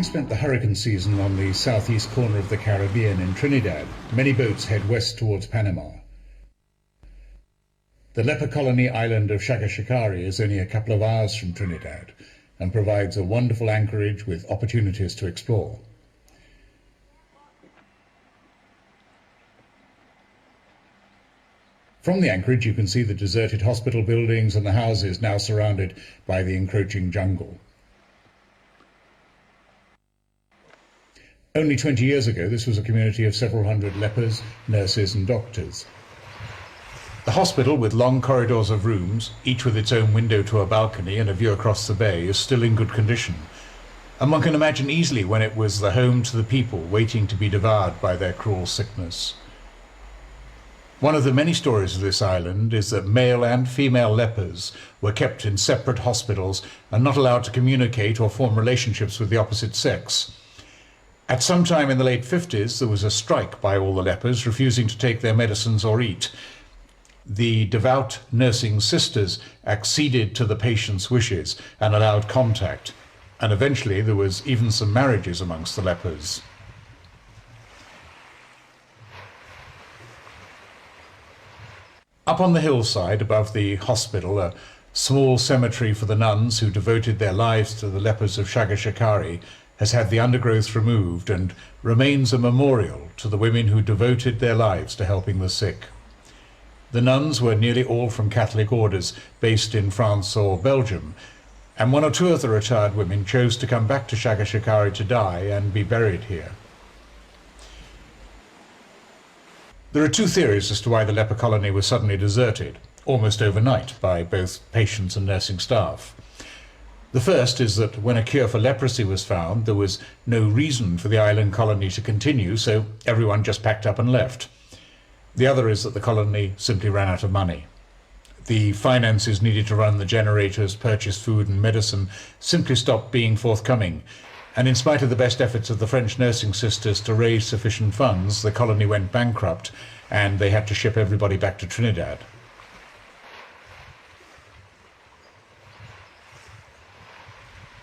Having spent the hurricane season on the southeast corner of the Caribbean in Trinidad, many boats head west towards Panama. The leper colony island of Shakashikari is only a couple of hours from Trinidad and provides a wonderful anchorage with opportunities to explore. From the anchorage you can see the deserted hospital buildings and the houses now surrounded by the encroaching jungle. Only 20 years ago this was a community of several hundred lepers, nurses and doctors. The hospital, with long corridors of rooms, each with its own window to a balcony and a view across the bay, is still in good condition, and one can imagine easily when it was the home to the people waiting to be devoured by their cruel sickness. One of the many stories of this island is that male and female lepers were kept in separate hospitals and not allowed to communicate or form relationships with the opposite sex. At some time in the late 50s, there was a strike by all the lepers, refusing to take their medicines or eat. The devout nursing sisters acceded to the patients' wishes and allowed contact, and eventually there was even some marriages amongst the lepers. Up on the hillside above the hospital, a small cemetery for the nuns who devoted their lives to the lepers of Shakashikari has had the undergrowth removed and remains a memorial to the women who devoted their lives to helping the sick. The nuns were nearly all from Catholic orders based in France or Belgium, and one or two of the retired women chose to come back to Shakashikari to die and be buried here. There are two theories as to why the leper colony was suddenly deserted, almost overnight, by both patients and nursing staff. The first is that when a cure for leprosy was found, there was no reason for the island colony to continue, so everyone just packed up and left. The other is that the colony simply ran out of money. The finances needed to run the generators, purchase food and medicine simply stopped being forthcoming, and in spite of the best efforts of the French nursing sisters to raise sufficient funds, the colony went bankrupt and they had to ship everybody back to Trinidad.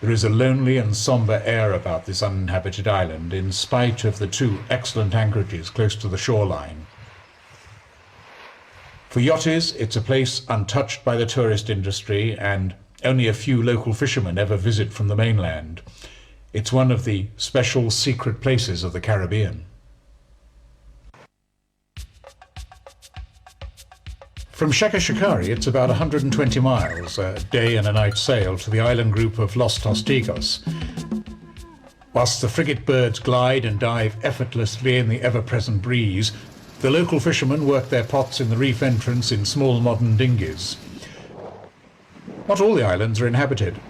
There is a lonely and sombre air about this uninhabited island, in spite of the two excellent anchorages close to the shoreline. For yachties, it's a place untouched by the tourist industry, and only a few local fishermen ever visit from the mainland. It's one of the special secret places of the Caribbean. From Shakashikari, it's about 120 miles, a day and a night sail, to the island group of Los Tostigos. Whilst the frigate birds glide and dive effortlessly in the ever-present breeze, the local fishermen work their pots in the reef entrance in small modern dinghies. Not all the islands are inhabited,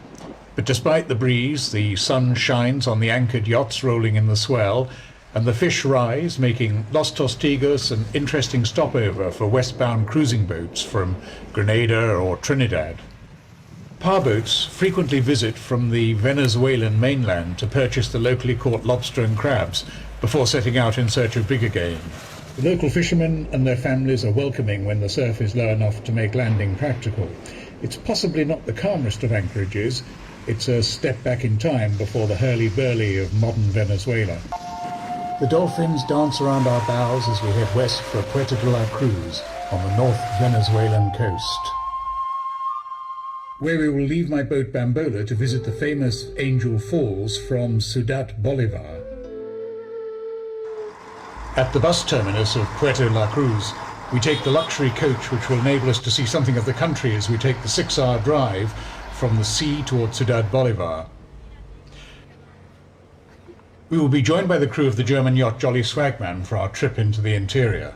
but despite the breeze, the sun shines on the anchored yachts rolling in the swell, and the fish rise, making Los Tostigos an interesting stopover for westbound cruising boats from Grenada or Trinidad. Power boats frequently visit from the Venezuelan mainland to purchase the locally caught lobster and crabs before setting out in search of bigger game. The local fishermen and their families are welcoming when the surf is low enough to make landing practical. It's possibly not the calmest of anchorages. It's a step back in time before the hurly-burly of modern Venezuela. The dolphins dance around our bows as we head west for a Puerto de la Cruz on the North Venezuelan coast, where we will leave my boat Bambola to visit the famous Angel Falls from Ciudad Bolivar. At the bus terminus of Puerto de la Cruz, we take the luxury coach which will enable us to see something of the country as we take the 6-hour drive from the sea towards Ciudad Bolivar. We will be joined by the crew of the German yacht Jolly Swagman for our trip into the interior.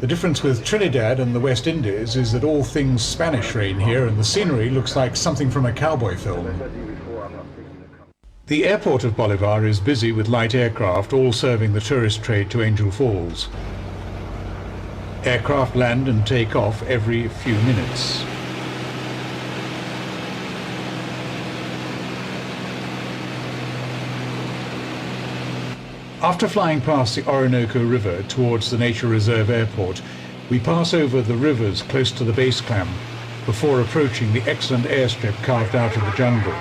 The difference with Trinidad and the West Indies is that all things Spanish reign here, and the scenery looks like something from a cowboy film. The airport of Bolivar is busy with light aircraft, all serving the tourist trade to Angel Falls. Aircraft land and take off every few minutes. After flying past the Orinoco River towards the Nature Reserve Airport, We pass over the rivers close to the base camp before approaching the excellent airstrip carved out of the jungle.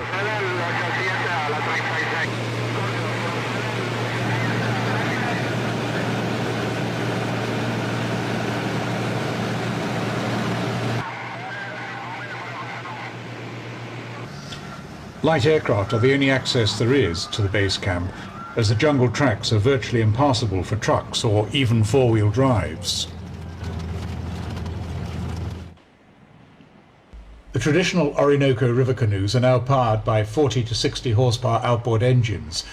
Light aircraft are the only access there is to the base camp, as the jungle tracks are virtually impassable for trucks or even four-wheel drives. The traditional Orinoco river canoes are now powered by 40 to 60 horsepower outboard engines,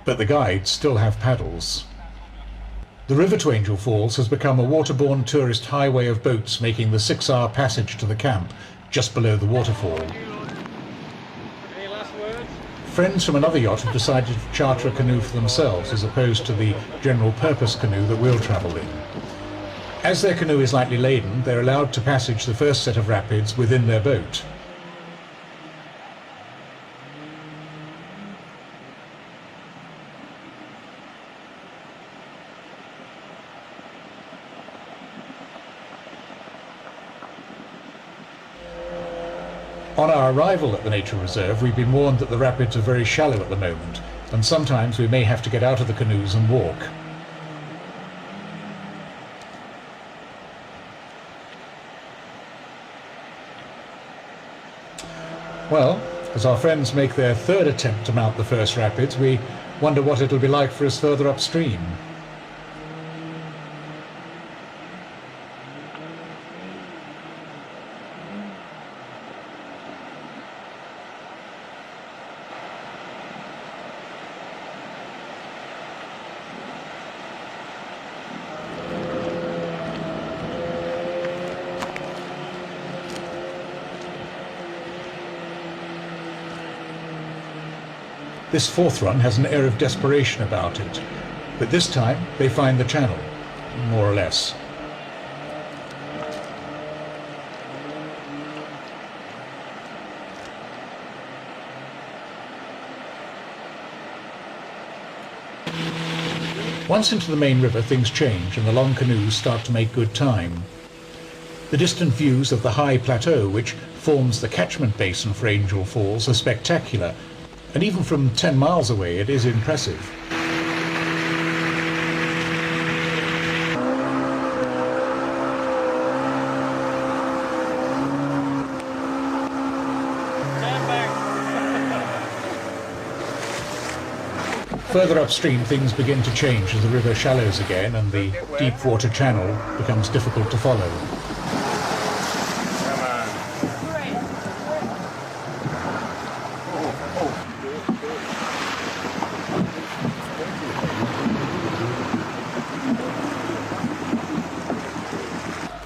but the guides still have paddles. The river to Angel Falls has become a waterborne tourist highway of boats making the 6-hour passage to the camp just below the waterfall. Any last words? Friends from another yacht have decided to charter a canoe for themselves as opposed to the general purpose canoe that we'll travel in. As their canoe is lightly laden, they're allowed to passage the first set of rapids within their boat. On our arrival at the nature reserve, we've been warned that the rapids are very shallow at the moment, and sometimes we may have to get out of the canoes and walk. Well, as our friends make their third attempt to mount the first rapids, we wonder what it'll be like for us further upstream. This fourth run has an air of desperation about it, but this time they find the channel, more or less. Once into the main river, things change and the long canoes start to make good time. The distant views of the high plateau, which forms the catchment basin for Angel Falls, are spectacular. And even from 10 miles away, it is impressive. Further upstream, things begin to change as the river shallows again and the deep water channel becomes difficult to follow.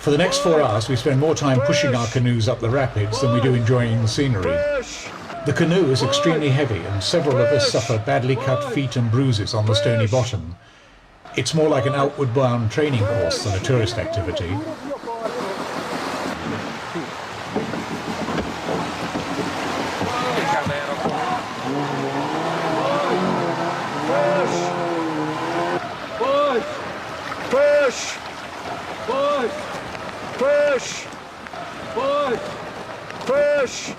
For the next 4 hours, we spend more time pushing our canoes up the rapids than we do enjoying the scenery. The canoe is extremely heavy, and several of us suffer badly cut feet and bruises on the stony bottom. It's more like an outward bound training course than a tourist activity. Push! Push! Push! Push! Push!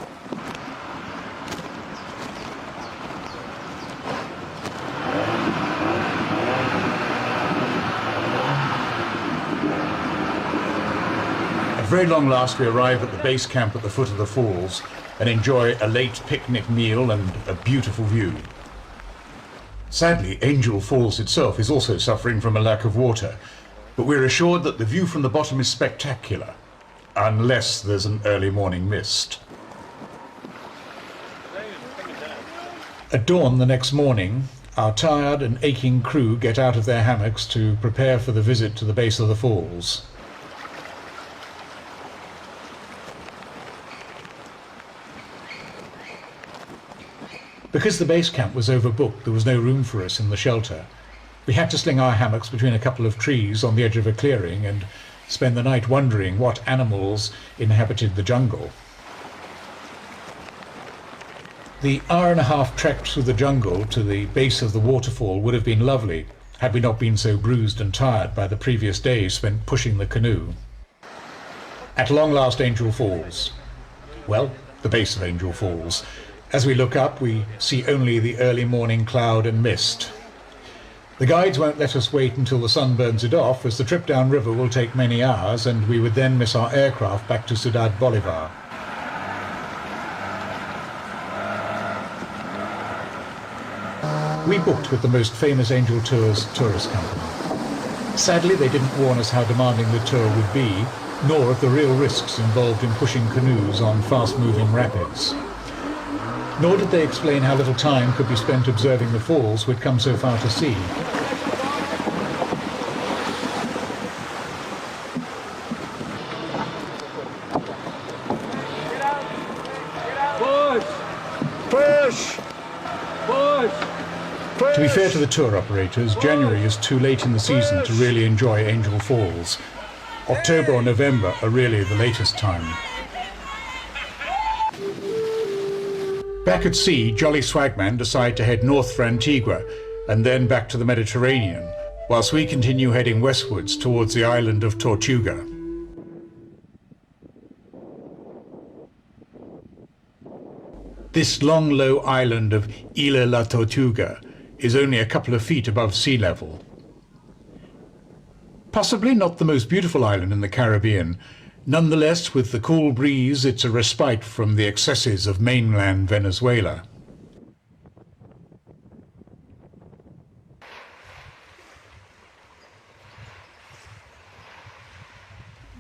At very long last, we arrive at the base camp at the foot of the falls and enjoy a late picnic meal and a beautiful view. Sadly, Angel Falls itself is also suffering from a lack of water, but we're assured that the view from the bottom is spectacular, unless there's an early morning mist. At dawn the next morning, our tired and aching crew get out of their hammocks to prepare for the visit to the base of the falls. Because the base camp was overbooked, there was no room for us in the shelter. We had to sling our hammocks between a couple of trees on the edge of a clearing and spend the night wondering what animals inhabited the jungle. The hour-and-a-half trek through the jungle to the base of the waterfall would have been lovely had we not been so bruised and tired by the previous day spent pushing the canoe. At long last, Angel Falls. Well, the base of Angel Falls. As we look up, we see only the early morning cloud and mist. The guides won't let us wait until the sun burns it off, as the trip downriver will take many hours, and we would then miss our aircraft back to Ciudad Bolivar. We booked with the most famous Angel Tours tourist company. Sadly, they didn't warn us how demanding the tour would be, nor of the real risks involved in pushing canoes on fast-moving rapids. Nor did they explain how little time could be spent observing the falls we'd come so far to see. Push! Push! To be fair to the tour operators, January is too late in the season to really enjoy Angel Falls. October or November are really the latest time. Back at sea, Jolly Swagman decide to head north for Antigua and then back to the Mediterranean, whilst we continue heading westwards towards the island of Tortuga. This long, low island of Isla La Tortuga is only a couple of feet above sea level. Possibly not the most beautiful island in the Caribbean, nonetheless, with the cool breeze, it's a respite from the excesses of mainland Venezuela.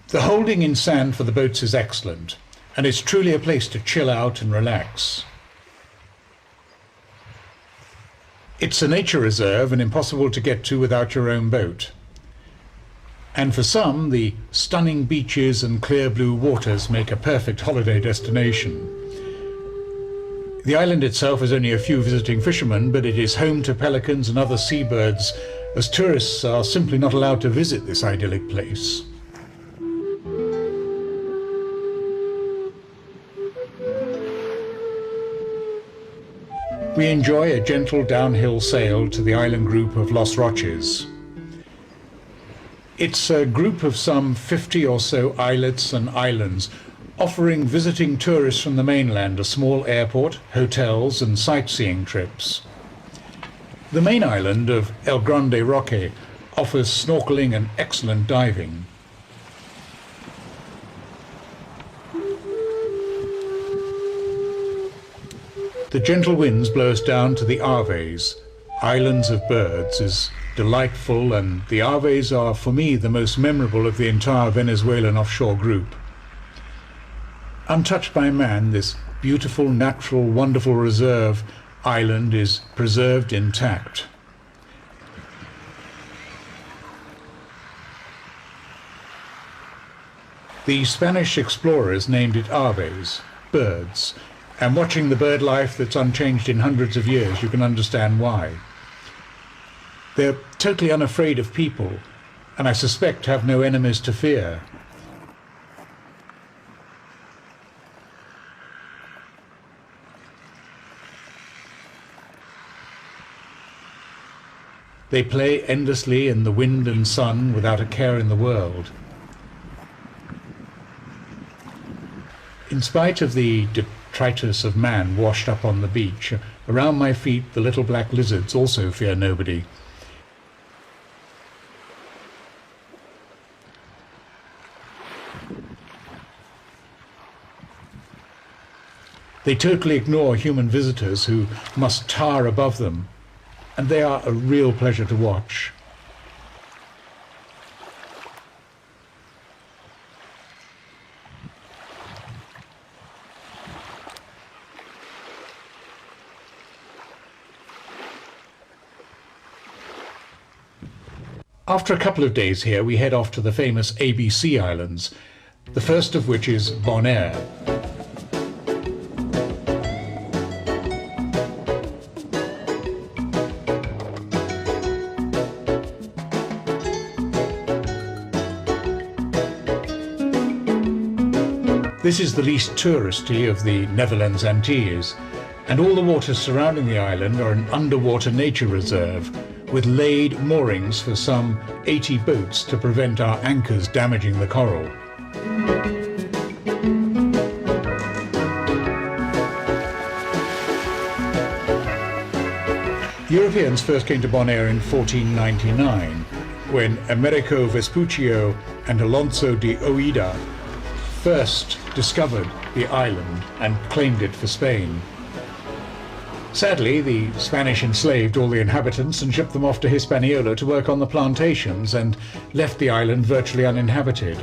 The holding in sand for the boats is excellent, and it's truly a place to chill out and relax. It's a nature reserve and impossible to get to without your own boat. And for some, the stunning beaches and clear blue waters make a perfect holiday destination. The island itself has only a few visiting fishermen, but it is home to pelicans and other seabirds, as tourists are simply not allowed to visit this idyllic place. We enjoy a gentle downhill sail to the island group of Los Roches. It's a group of some 50 or so islets and islands, offering visiting tourists from the mainland a small airport, hotels and sightseeing trips. The main island of El Grande Roque offers snorkeling and excellent diving. The gentle winds blow us down to the Aves, islands of birds, is delightful, and the Aves are for me the most memorable of the entire Venezuelan offshore group. Untouched by man, this beautiful, natural, wonderful reserve island is preserved intact. The Spanish explorers named it Aves, birds, and watching the bird life that's unchanged in hundreds of years, you can understand why. They're totally unafraid of people, and I suspect have no enemies to fear. They play endlessly in the wind and sun without a care in the world. In spite of the detritus of man washed up on the beach, around my feet the little black lizards also fear nobody. They totally ignore human visitors who must tower above them, and they are a real pleasure to watch. After a couple of days here, we head off to the famous ABC Islands, the first of which is Bonaire. This is the least touristy of the Netherlands Antilles, and all the waters surrounding the island are an underwater nature reserve, with laid moorings for some 80 boats to prevent our anchors damaging the coral. Europeans first came to Bonaire in 1499, when Americo Vespuccio and Alonso de Oida first discovered the island and claimed it for Spain. Sadly, the Spanish enslaved all the inhabitants and shipped them off to Hispaniola to work on the plantations and left the island virtually uninhabited.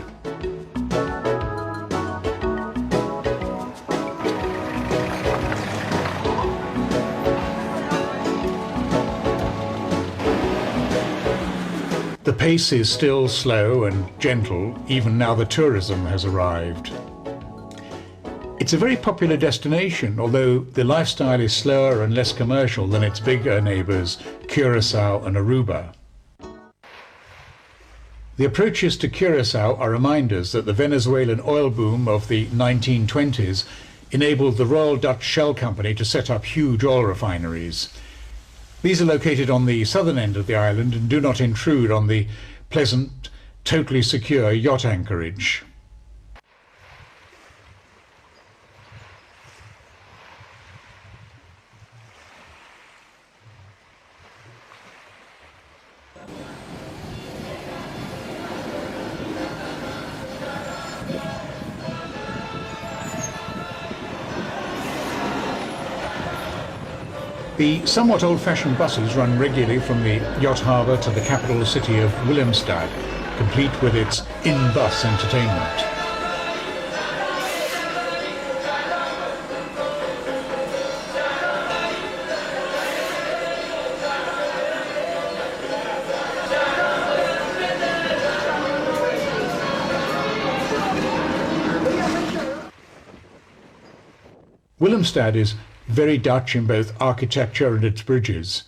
The pace is still slow and gentle, even now the tourism has arrived. It's a very popular destination, although the lifestyle is slower and less commercial than its bigger neighbours, Curaçao and Aruba. The approaches to Curaçao are reminders that the Venezuelan oil boom of the 1920s enabled the Royal Dutch Shell Company to set up huge oil refineries. These are located on the southern end of the island and do not intrude on the pleasant, totally secure yacht anchorage. The somewhat old-fashioned buses run regularly from the yacht harbour to the capital city of Willemstad, complete with its in-bus entertainment. Willemstad is very Dutch in both architecture and its bridges,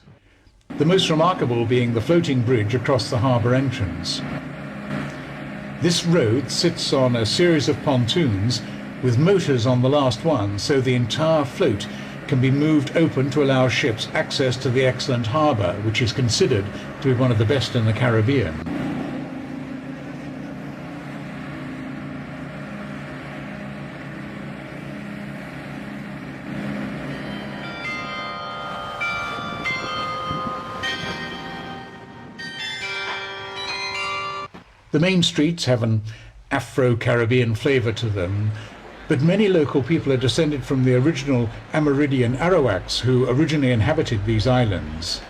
the most remarkable being the floating bridge across the harbour entrance. This road sits on a series of pontoons with motors on the last one, so the entire float can be moved open to allow ships access to the excellent harbour, which is considered to be one of the best in the Caribbean. The main streets have an Afro-Caribbean flavour to them, but many local people are descended from the original Amerindian Arawaks who originally inhabited these islands.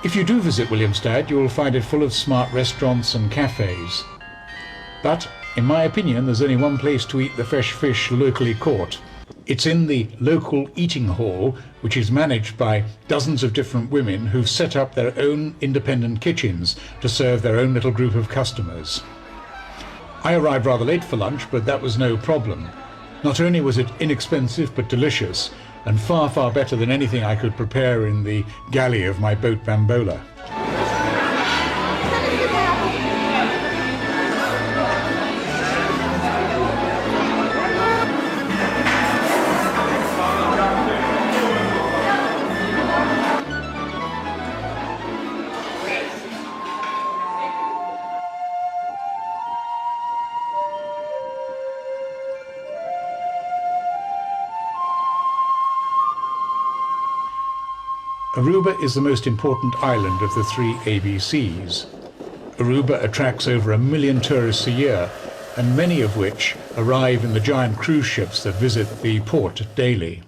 If you do visit Willemstad, you will find it full of smart restaurants and cafes. But, in my opinion, there's only one place to eat the fresh fish locally caught. It's in the local eating hall, which is managed by dozens of different women who've set up their own independent kitchens to serve their own little group of customers. I arrived rather late for lunch, but that was no problem. Not only was it inexpensive but delicious, and far, far better than anything I could prepare in the galley of my boat Bambola. Aruba is the most important island of the three ABCs. Aruba attracts over 1 million tourists a year, and many of which arrive in the giant cruise ships that visit the port daily.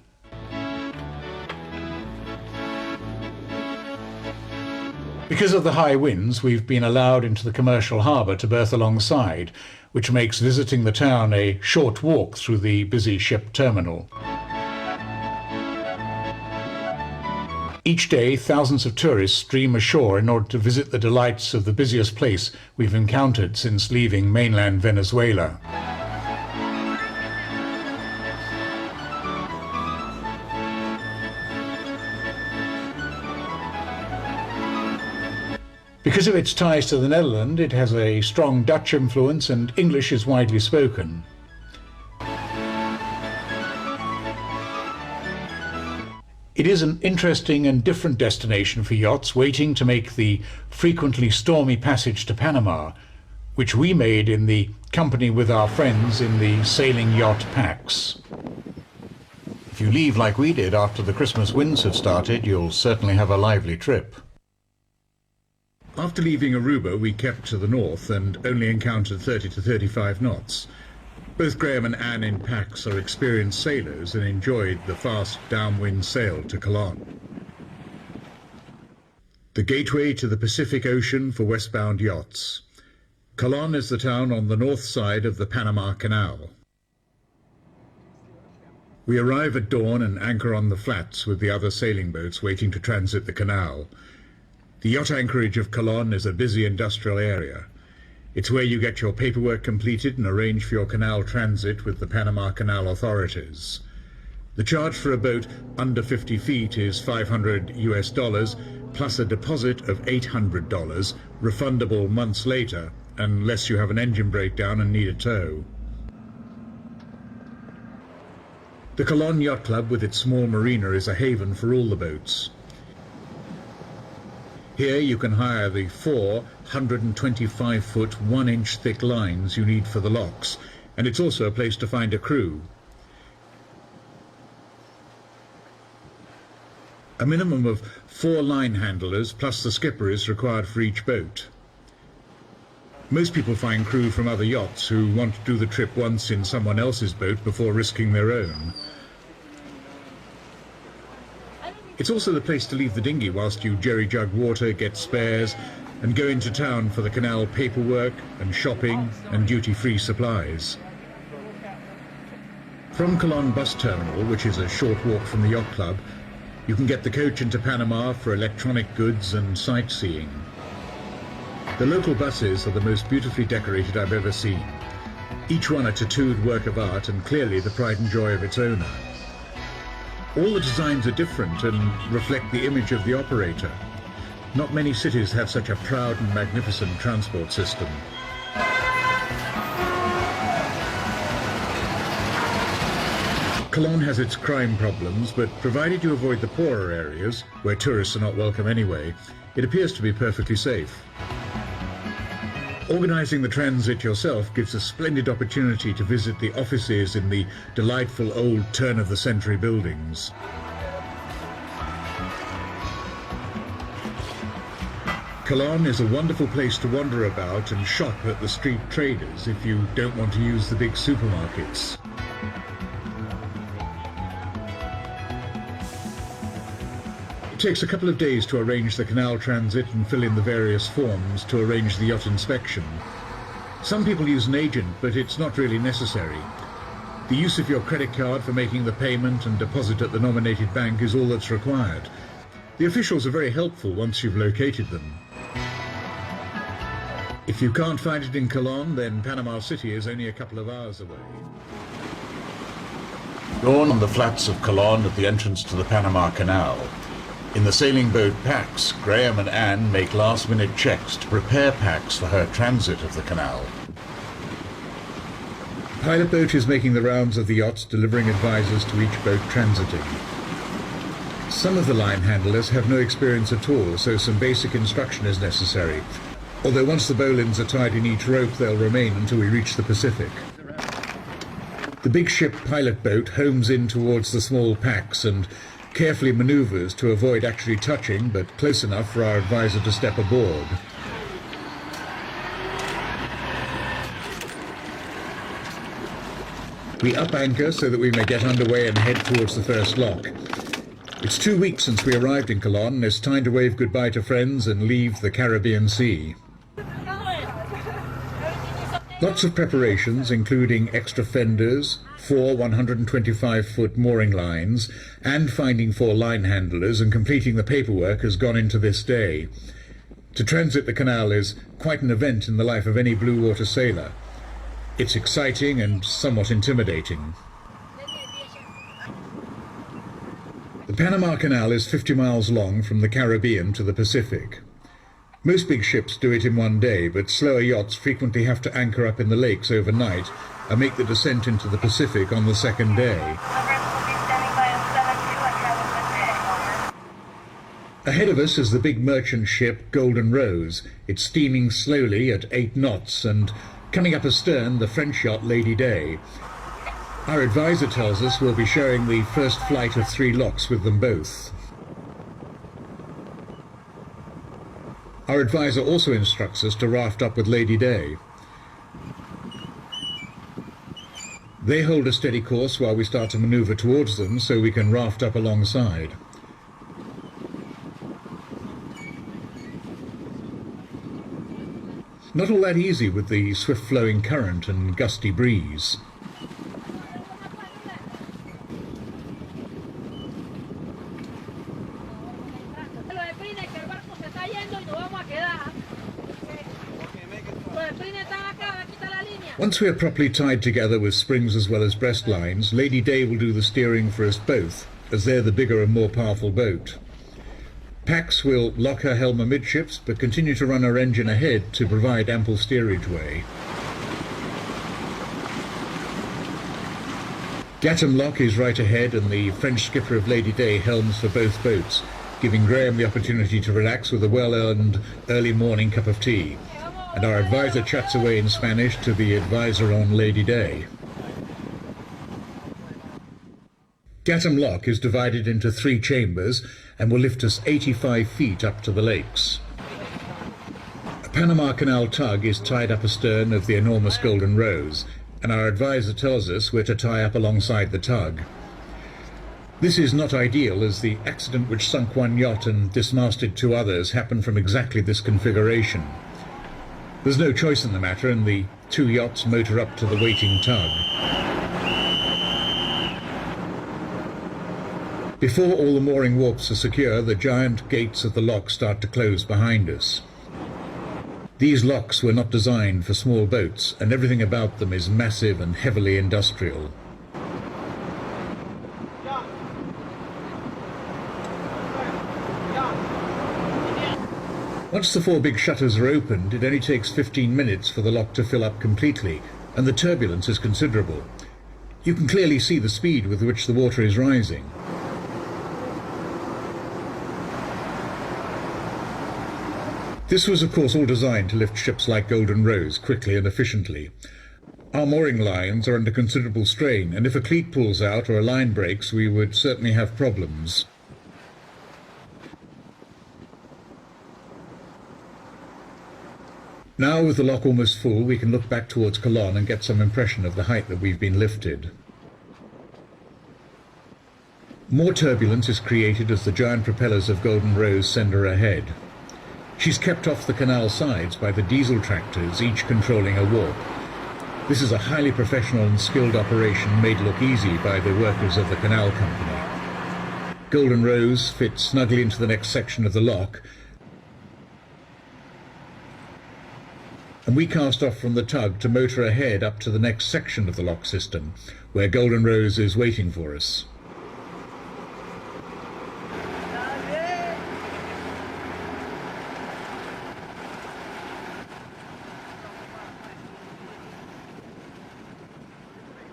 Because of the high winds, we've been allowed into the commercial harbour to berth alongside, which makes visiting the town a short walk through the busy ship terminal. Each day, thousands of tourists stream ashore in order to visit the delights of the busiest place we've encountered since leaving mainland Venezuela. Because of its ties to the Netherlands, it has a strong Dutch influence and English is widely spoken. It is an interesting and different destination for yachts waiting to make the frequently stormy passage to Panama, which we made in the company with our friends in the sailing yacht Pax. If you leave like we did after the Christmas winds have started, you'll certainly have a lively trip. After leaving Aruba, we kept to the north and only encountered 30 to 35 knots. Both Graham and Anne in Pax are experienced sailors and enjoyed the fast downwind sail to Colon, the gateway to the Pacific Ocean for westbound yachts. Colon is the town on the north side of the Panama Canal. We arrive at dawn and anchor on the flats with the other sailing boats waiting to transit the canal. The yacht anchorage of Colon is a busy industrial area. It's where you get your paperwork completed and arrange for your canal transit with the Panama Canal authorities. The charge for a boat under 50 feet is $500 US, plus a deposit of $800, refundable months later, unless you have an engine breakdown and need a tow. The Colon Yacht Club with its small marina is a haven for all the boats. Here you can hire the 4 125-foot, 1-inch thick lines you need for the locks, and it's also a place to find a crew. A minimum of 4 line handlers plus the skipper is required for each boat. Most people find crew from other yachts who want to do the trip once in someone else's boat before risking their own. It's also the place to leave the dinghy whilst you jerry-jug water, get spares, and go into town for the canal paperwork and shopping and duty-free supplies. From Colon Bus Terminal, which is a short walk from the yacht club, you can get the coach into Panama for electronic goods and sightseeing. The local buses are the most beautifully decorated I've ever seen. Each one a tattooed work of art and clearly the pride and joy of its owner. All the designs are different and reflect the image of the operator. Not many cities have such a proud and magnificent transport system. Colon has its crime problems, but provided you avoid the poorer areas, where tourists are not welcome anyway, it appears to be perfectly safe. Organising the transit yourself gives a splendid opportunity to visit the offices in the delightful old turn-of-the-century buildings. Colon is a wonderful place to wander about and shop at the street traders if you don't want to use the big supermarkets. It takes a couple of days to arrange the canal transit and fill in the various forms to arrange the yacht inspection. Some people use an agent, but it's not really necessary. The use of your credit card for making the payment and deposit at the nominated bank is all that's required. The officials are very helpful once you've located them. If you can't find it in Colon, then Panama City is only a couple of hours away. Dawn on the flats of Colon at the entrance to the Panama Canal. In the sailing boat Pax, Graham and Anne make last-minute checks to prepare Pax for her transit of the canal. The pilot boat is making the rounds of the yachts, delivering advisors to each boat transiting. Some of the line handlers have no experience at all, so some basic instruction is necessary. Although once the bowlines are tied in each rope, they'll remain until we reach the Pacific. The big ship pilot boat homes in towards the small Pax and carefully maneuvers to avoid actually touching, but close enough for our advisor to step aboard. We up anchor so that we may get underway and head towards the first lock. It's 2 weeks since we arrived in Colon, and it's time to wave goodbye to friends and leave the Caribbean Sea. Lots of preparations, including extra fenders, 4 125-foot mooring lines, and finding 4 line handlers and completing the paperwork has gone into this day. To transit the canal is quite an event in the life of any blue water sailor. It's exciting and somewhat intimidating. The Panama Canal is 50 miles long from the Caribbean to the Pacific. Most big ships do it in one day, but slower yachts frequently have to anchor up in the lakes overnight and make the descent into the Pacific on the second day. Ahead of us is the big merchant ship Golden Rose. It's steaming slowly at 8 knots, and coming up astern, the French yacht Lady Day. Our advisor tells us we'll be sharing the first flight of 3 locks with them both. Our advisor also instructs us to raft up with Lady Day. They hold a steady course while we start to manoeuvre towards them so we can raft up alongside. Not all that easy with the swift-flowing current and gusty breeze. Once we are properly tied together with springs as well as breast lines, Lady Day will do the steering for us both, as they're the bigger and more powerful boat. Pax will lock her helm amidships, but continue to run her engine ahead to provide ample steerage way. Gattam Lock is right ahead, and the French skipper of Lady Day helms for both boats, giving Graham the opportunity to relax with a well-earned early morning cup of tea. And our advisor chats away in Spanish to the advisor on Lady Day. Gattam Lock is divided into 3 chambers and will lift us 85 feet up to the lakes. A Panama Canal tug is tied up astern of the enormous Golden Rose, and our advisor tells us we're to tie up alongside the tug. This is not ideal, as the accident which sunk one yacht and dismasted 2 others happened from exactly this configuration. There's no choice in the matter, and the 2 yachts motor up to the waiting tug. Before all the mooring warps are secure, the giant gates of the lock start to close behind us. These locks were not designed for small boats, and everything about them is massive and heavily industrial. Once the 4 big shutters are opened, it only takes 15 minutes for the lock to fill up completely, and the turbulence is considerable. You can clearly see the speed with which the water is rising. This was of course all designed to lift ships like Golden Rose quickly and efficiently. Our mooring lines are under considerable strain, and if a cleat pulls out or a line breaks, we would certainly have problems. Now, with the lock almost full, we can look back towards Colon and get some impression of the height that we've been lifted. More turbulence is created as the giant propellers of Golden Rose send her ahead. She's kept off the canal sides by the diesel tractors, each controlling a warp. This is a highly professional and skilled operation made look easy by the workers of the canal company. Golden Rose fits snugly into the next section of the lock, and we cast off from the tug to motor ahead up to the next section of the lock system, where Golden Rose is waiting for us.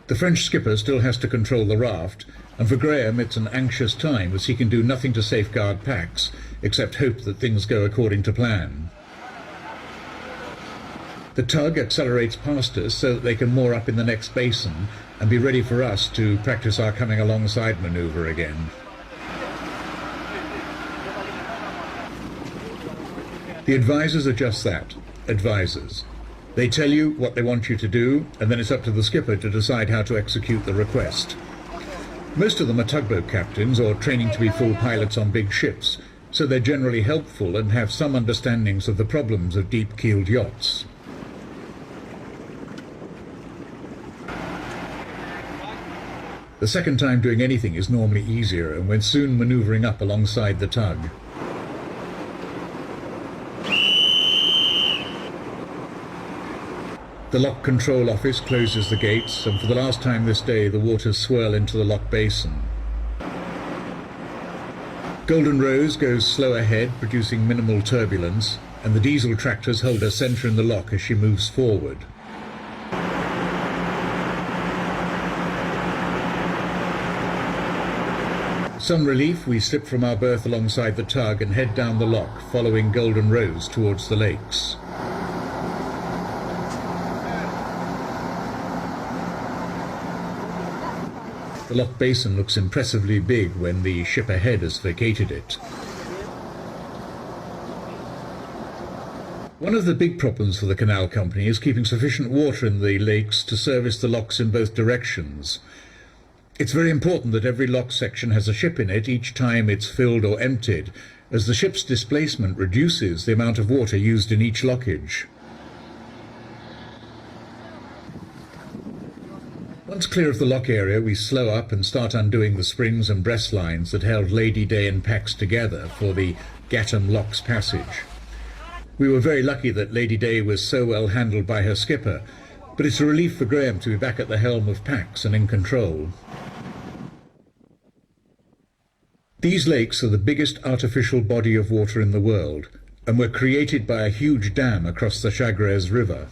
The French skipper still has to control the raft, and for Graham it's an anxious time, as he can do nothing to safeguard Pax, except hope that things go according to plan. The tug accelerates past us so that they can moor up in the next basin and be ready for us to practice our coming alongside manoeuvre again. The advisors are just that, advisors. They tell you what they want you to do, and then it's up to the skipper to decide how to execute the request. Most of them are tugboat captains or training to be full pilots on big ships, so they're generally helpful and have some understandings of the problems of deep-keeled yachts. The second time doing anything is normally easier, and we're soon manoeuvring up alongside the tug. The lock control office closes the gates, and for the last time this day the waters swirl into the lock basin. Golden Rose goes slow ahead, producing minimal turbulence, and the diesel tractors hold her centre in the lock as she moves forward. Some relief, we slip from our berth alongside the tug and head down the lock, following Golden Rose towards the lakes. The lock basin looks impressively big when the ship ahead has vacated it. One of the big problems for the canal company is keeping sufficient water in the lakes to service the locks in both directions. It's very important that every lock section has a ship in it each time it's filled or emptied, as the ship's displacement reduces the amount of water used in each lockage. Once clear of the lock area, we slow up and start undoing the springs and breast lines that held Lady Day and Pax together for the Gattam Locks passage. We were very lucky that Lady Day was so well handled by her skipper, but it's a relief for Graham to be back at the helm of Pax and in control. These lakes are the biggest artificial body of water in the world, and were created by a huge dam across the Chagres River.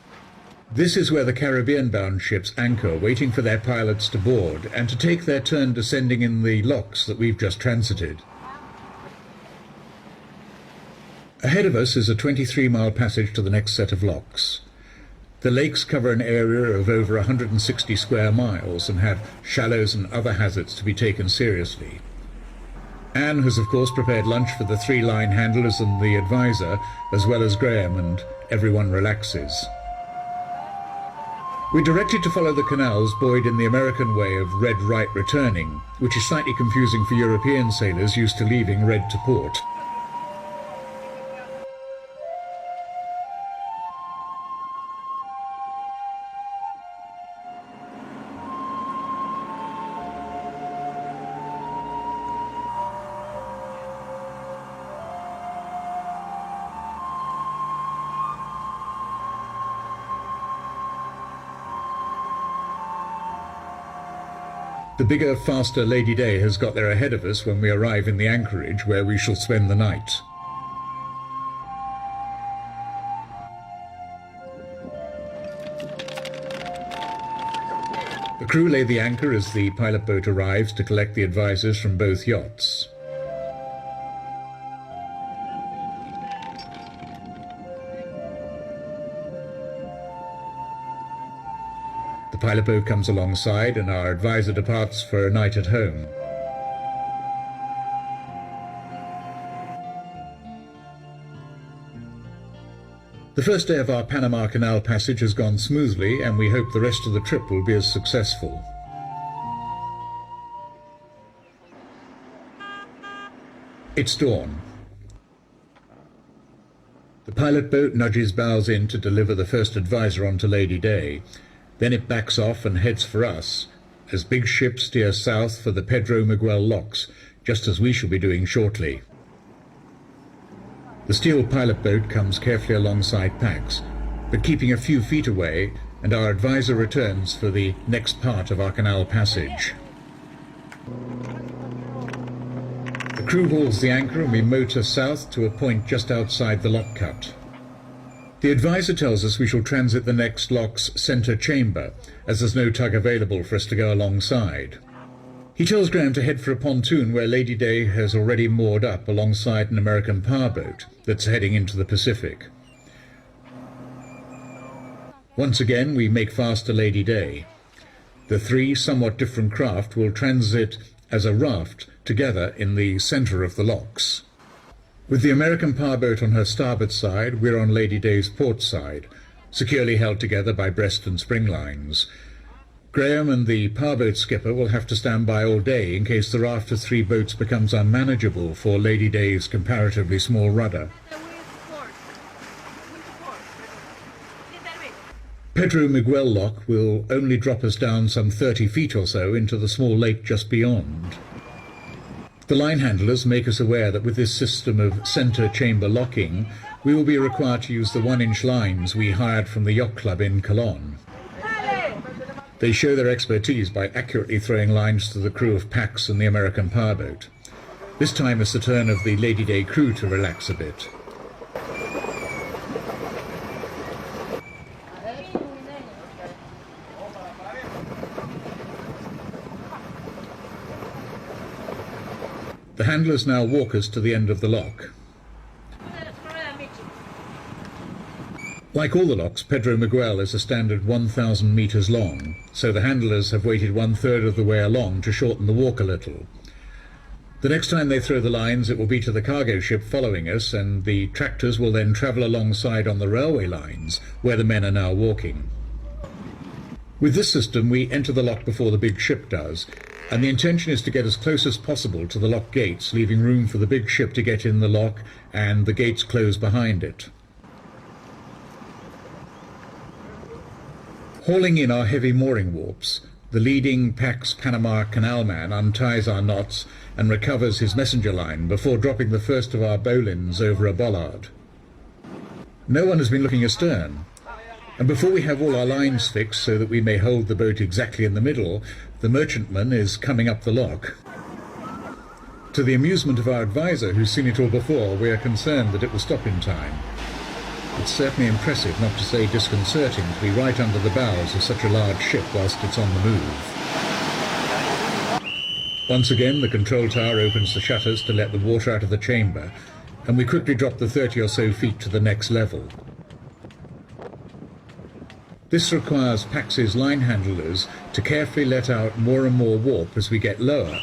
This is where the Caribbean-bound ships anchor, waiting for their pilots to board and to take their turn descending in the locks that we've just transited. Ahead of us is a 23-mile passage to the next set of locks. The lakes cover an area of over 160 square miles and have shallows and other hazards to be taken seriously. Anne has of course prepared lunch for the 3 line handlers and the advisor, as well as Graham, and everyone relaxes. We're directed to follow the canals buoyed in the American way of red right returning, which is slightly confusing for European sailors used to leaving red to port. The bigger, faster Lady Day has got there ahead of us when we arrive in the anchorage where we shall spend the night. The crew lay the anchor as the pilot boat arrives to collect the advisors from both yachts. The pilot boat comes alongside and our advisor departs for a night at home. The first day of our Panama Canal passage has gone smoothly, and we hope the rest of the trip will be as successful. It's dawn. The pilot boat nudges bows in to deliver the first advisor onto Lady Day. Then it backs off and heads for us, as big ships steer south for the Pedro Miguel locks, just as we shall be doing shortly. The steel pilot boat comes carefully alongside Pax, but keeping a few feet away, and our advisor returns for the next part of our canal passage. The crew hauls the anchor and we motor south to a point just outside the lock cut. The advisor tells us we shall transit the next lock's centre chamber, as there's no tug available for us to go alongside. He tells Graham to head for a pontoon where Lady Day has already moored up alongside an American power boat that's heading into the Pacific. Once again we make fast to Lady Day. The 3 somewhat different craft will transit as a raft together in the centre of the locks. With the American power boat on her starboard side, we're on Lady Day's port side, securely held together by breast and spring lines. Graham and the powerboat skipper will have to stand by all day in case the raft of 3 boats becomes unmanageable for Lady Day's comparatively small rudder. Pedro Miguel Lock will only drop us down some 30 feet or so into the small lake just beyond. The line handlers make us aware that with this system of centre chamber locking, we will be required to use the 1-inch lines we hired from the yacht club in Cologne. They show their expertise by accurately throwing lines to the crew of Pax and the American powerboat. This time it's the turn of the Lady Day crew to relax a bit. handlers now walk us to the end of the lock. Like all the locks, Pedro Miguel is a standard 1,000 metres long, so the handlers have waited 1/3 of the way along to shorten the walk a little. The next time they throw the lines, it will be to the cargo ship following us, and the tractors will then travel alongside on the railway lines, where the men are now walking. With this system, we enter the lock before the big ship does, and the intention is to get as close as possible to the lock gates, leaving room for the big ship to get in the lock and the gates close behind it. Hauling in our heavy mooring warps, the leading Pax Panama Canal man unties our knots and recovers his messenger line before dropping the first of our bowlines over a bollard. No one has been looking astern, and before we have all our lines fixed so that we may hold the boat exactly in the middle, the merchantman is coming up the lock. To the amusement of our advisor, who's seen it all before, we are concerned that it will stop in time. It's certainly impressive, not to say disconcerting, to be right under the bows of such a large ship whilst it's on the move. Once again, the control tower opens the shutters to let the water out of the chamber, and we quickly drop the 30 or so feet to the next level. This requires Pax's line handlers to carefully let out more and more warp as we get lower.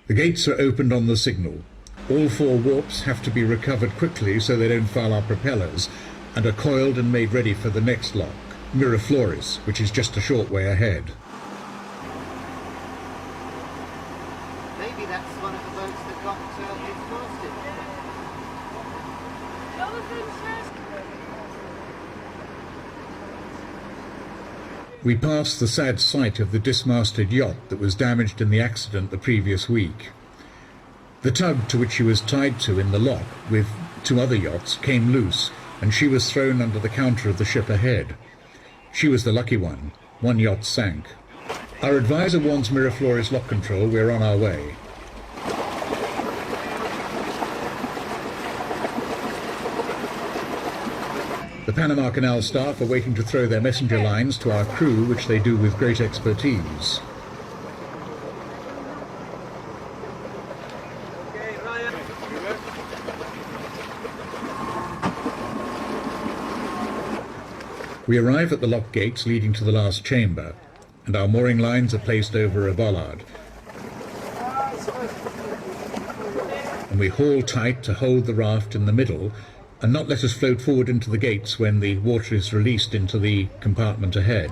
The gates are opened on the signal. All 4 warps have to be recovered quickly so they don't foul our propellers, and are coiled and made ready for the next lock, Miraflores, which is just a short way ahead. Maybe that's one of the boats that got exhausted. We pass the sad sight of the dismasted yacht that was damaged in the accident the previous week. The tug to which she was tied to in the lock with 2 other yachts came loose, and she was thrown under the counter of the ship ahead. She was the lucky one. 1 yacht sank. Our advisor warns Miraflores lock control we're on our way. The Panama Canal staff are waiting to throw their messenger lines to our crew, which they do with great expertise. We arrive at the lock gates leading to the last chamber, and our mooring lines are placed over a bollard. And we haul tight to hold the raft in the middle and not let us float forward into the gates when the water is released into the compartment ahead.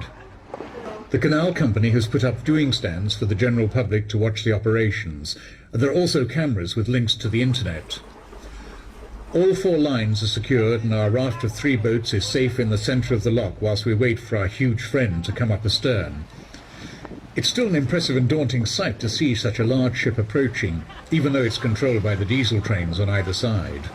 The canal company has put up viewing stands for the general public to watch the operations, and there are also cameras with links to the internet. All 4 lines are secured, and our raft of 3 boats is safe in the centre of the lock whilst we wait for our huge friend to come up astern. It's still an impressive and daunting sight to see such a large ship approaching, even though it's controlled by the diesel trains on either side.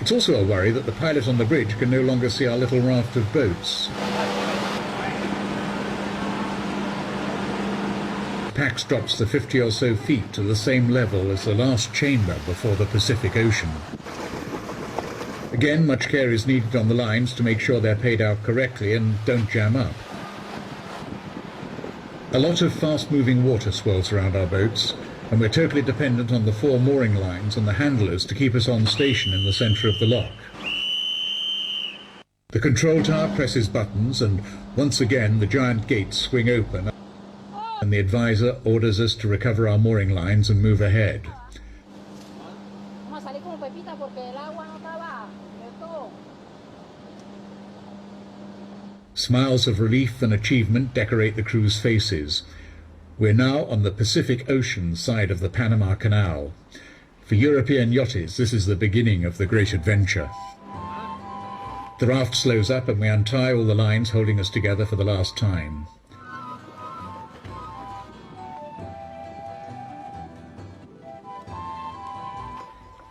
It's also a worry that the pilot on the bridge can no longer see our little raft of boats. Pax drops the 50 or so feet to the same level as the last chamber before the Pacific Ocean. Again, much care is needed on the lines to make sure they're paid out correctly and don't jam up. A lot of fast-moving water swirls around our boats, and we're totally dependent on the 4 mooring lines and the handlers to keep us on station in the centre of the lock. The control tower presses buttons, and once again the giant gates swing open, and the advisor orders us to recover our mooring lines and move ahead. Smiles of relief and achievement decorate the crew's faces. We're now on the Pacific Ocean side of the Panama Canal. For European yachties, this is the beginning of the great adventure. The raft slows up and we untie all the lines holding us together for the last time.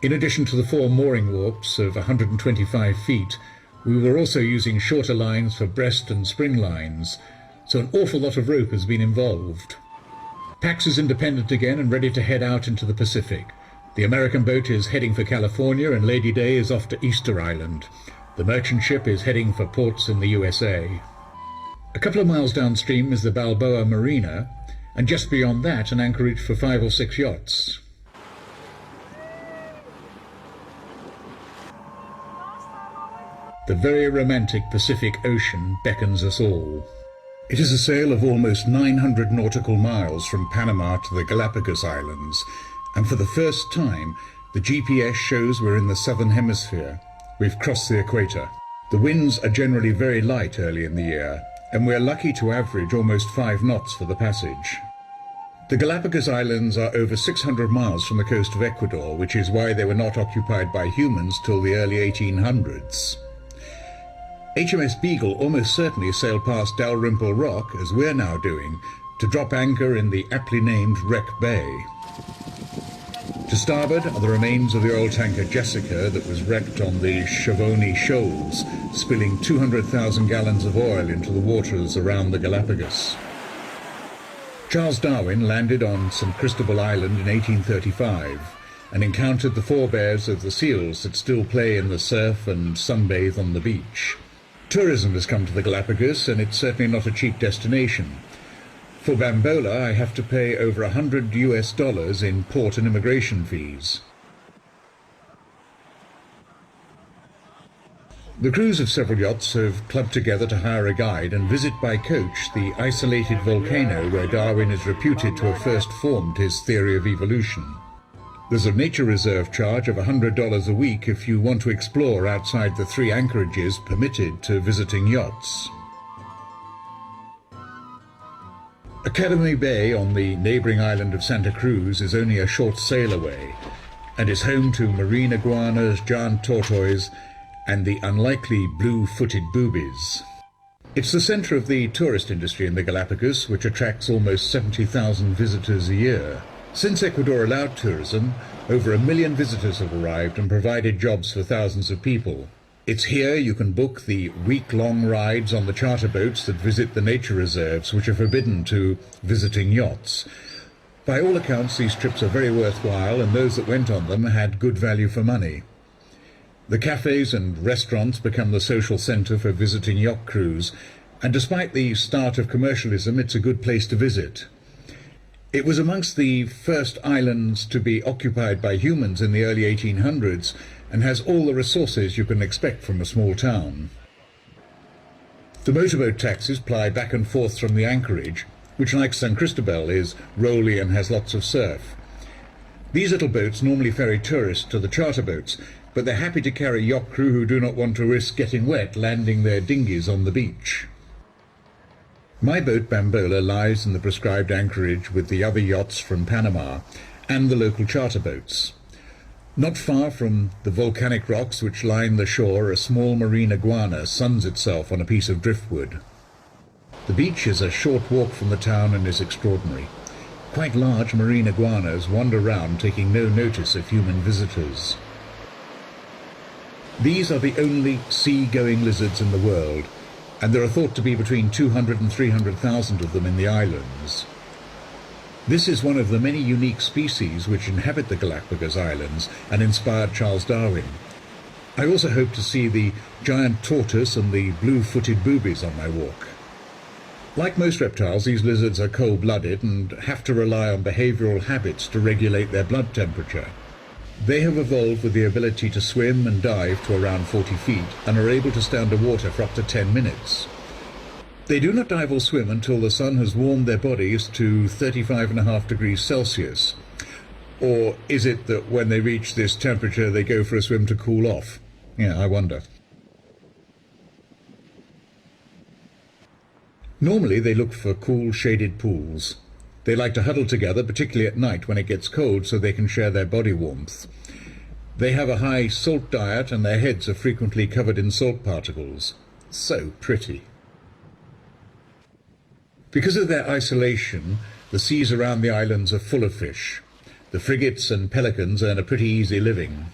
In addition to the 4 mooring warps of 125 feet, we were also using shorter lines for breast and spring lines, so an awful lot of rope has been involved. Pax is independent again and ready to head out into the Pacific. The American boat is heading for California and Lady Day is off to Easter Island. The merchant ship is heading for ports in the USA. A couple of miles downstream is the Balboa Marina, and just beyond that an anchorage for 5 or 6 yachts. The very romantic Pacific Ocean beckons us all. It is a sail of almost 900 nautical miles from Panama to the Galapagos Islands, and for the first time the GPS shows we're in the southern hemisphere. We've crossed the equator. The winds are generally very light early in the year, and we're lucky to average almost 5 knots for the passage. The Galapagos Islands are over 600 miles from the coast of Ecuador, which is why they were not occupied by humans till the early 1800s. HMS Beagle almost certainly sailed past Dalrymple Rock, as we're now doing, to drop anchor in the aptly named Wreck Bay. To starboard are the remains of the oil tanker Jessica that was wrecked on the Schiavone Shoals, spilling 200,000 gallons of oil into the waters around the Galapagos. Charles Darwin landed on St. Cristobal Island in 1835 and encountered the forebears of the seals that still play in the surf and sunbathe on the beach. Tourism has come to the Galapagos, and it's certainly not a cheap destination. For Bambola, I have to pay over $100 in port and immigration fees. The crews of several yachts have clubbed together to hire a guide and visit by coach the isolated volcano where Darwin is reputed to have first formed his theory of evolution. There's a nature reserve charge of $100 a week if you want to explore outside the 3 anchorages permitted to visiting yachts. Academy Bay on the neighbouring island of Santa Cruz is only a short sail away and is home to marine iguanas, giant tortoise and the unlikely blue-footed boobies. It's the centre of the tourist industry in the Galapagos, which attracts almost 70,000 visitors a year. Since Ecuador allowed tourism, over 1 million visitors have arrived and provided jobs for thousands of people. It's here you can book the week-long rides on the charter boats that visit the nature reserves, which are forbidden to visiting yachts. By all accounts, these trips are very worthwhile, and those that went on them had good value for money. The cafes and restaurants become the social centre for visiting yacht crews, and despite the start of commercialism, it's a good place to visit. It was amongst the first islands to be occupied by humans in the early 1800s, and has all the resources you can expect from a small town. The motorboat taxis ply back and forth from the anchorage, which, like San Cristobal, is rolly and has lots of surf. These little boats normally ferry tourists to the charter boats, but they're happy to carry yacht crew who do not want to risk getting wet landing their dinghies on the beach. My boat Bambola lies in the prescribed anchorage with the other yachts from Panama and the local charter boats. Not far from the volcanic rocks which line the shore, a small marine iguana suns itself on a piece of driftwood. The beach is a short walk from the town and is extraordinary. Quite large marine iguanas wander round, taking no notice of human visitors. These are the only sea-going lizards in the world, and there are thought to be between 200 and 300,000 of them in the islands. This is one of the many unique species which inhabit the Galapagos Islands and inspired Charles Darwin. I also hope to see the giant tortoise and the blue-footed boobies on my walk. Like most reptiles, these lizards are cold-blooded and have to rely on behavioural habits to regulate their blood temperature. They have evolved with the ability to swim and dive to around 40 feet and are able to stay underwater for up to 10 minutes. They do not dive or swim until the sun has warmed their bodies to 35.5 degrees Celsius. Or is it that when they reach this temperature they go for a swim to cool off? Yeah, I wonder. Normally they look for cool, shaded pools. They like to huddle together, particularly at night when it gets cold, so they can share their body warmth. They have a high salt diet and their heads are frequently covered in salt particles. So pretty. Because of their isolation, the seas around the islands are full of fish. The frigates and pelicans earn a pretty easy living.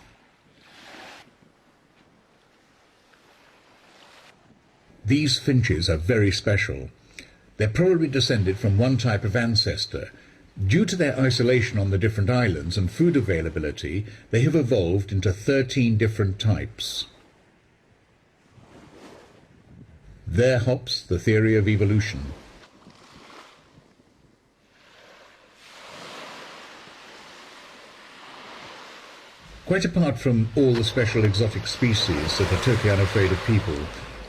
These finches are very special. They're probably descended from one type of ancestor. Due to their isolation on the different islands and food availability, they have evolved into 13 different types. There hops the theory of evolution. Quite apart from all the special exotic species that are totally unafraid of people,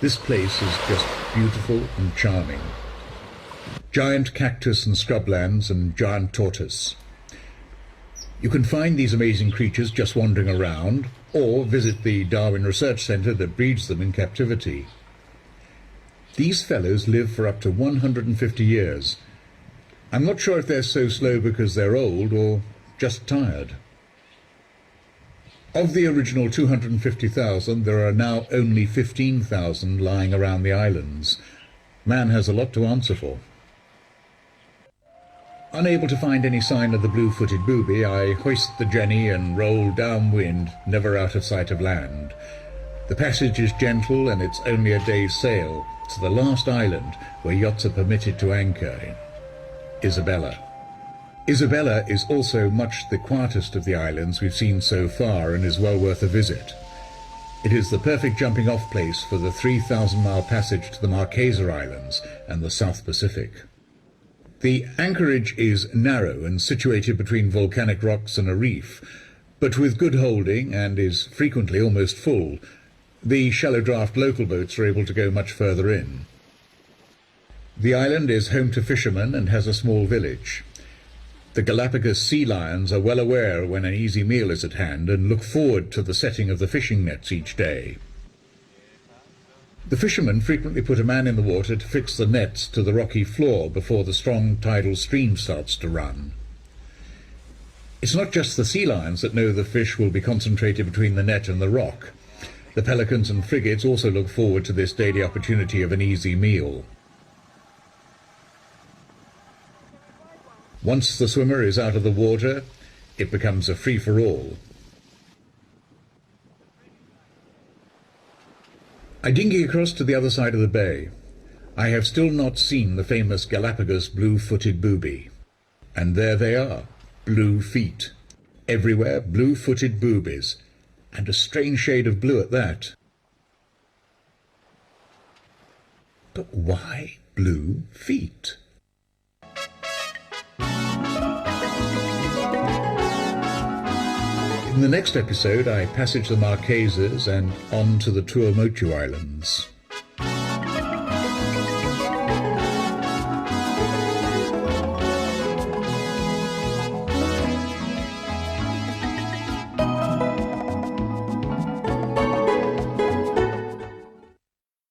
this place is just beautiful and charming. Giant cactus and scrublands and giant tortoise. You can find these amazing creatures just wandering around, or visit the Darwin Research Centre that breeds them in captivity. These fellows live for up to 150 years. I'm not sure if they're so slow because they're old or just tired. Of the original 250,000, there are now only 15,000 lying around the islands. Man has a lot to answer for. Unable to find any sign of the blue-footed booby, I hoist the jenny and roll downwind, never out of sight of land. The passage is gentle and it's only a day's sail to the last island where yachts are permitted to anchor, Isabella. Isabella is also much the quietest of the islands we've seen so far and is well worth a visit. It is the perfect jumping-off place for the 3,000-mile passage to the Marquesas Islands and the South Pacific. The anchorage is narrow and situated between volcanic rocks and a reef, but with good holding and is frequently almost full. The shallow draft local boats are able to go much further in. The island is home to fishermen and has a small village. The Galapagos sea lions are well aware when an easy meal is at hand and look forward to the setting of the fishing nets each day. The fishermen frequently put a man in the water to fix the nets to the rocky floor before the strong tidal stream starts to run. It's not just the sea lions that know the fish will be concentrated between the net and the rock. The pelicans and frigates also look forward to this daily opportunity of an easy meal. Once the swimmer is out of the water, it becomes a free-for-all. I dinghy across to the other side of the bay. I have still not seen the famous Galapagos blue-footed booby. And there they are, blue feet. Everywhere blue-footed boobies, and a strange shade of blue at that. But why blue feet? In the next episode, I passage the Marquesas and on to the Tuamotu Islands.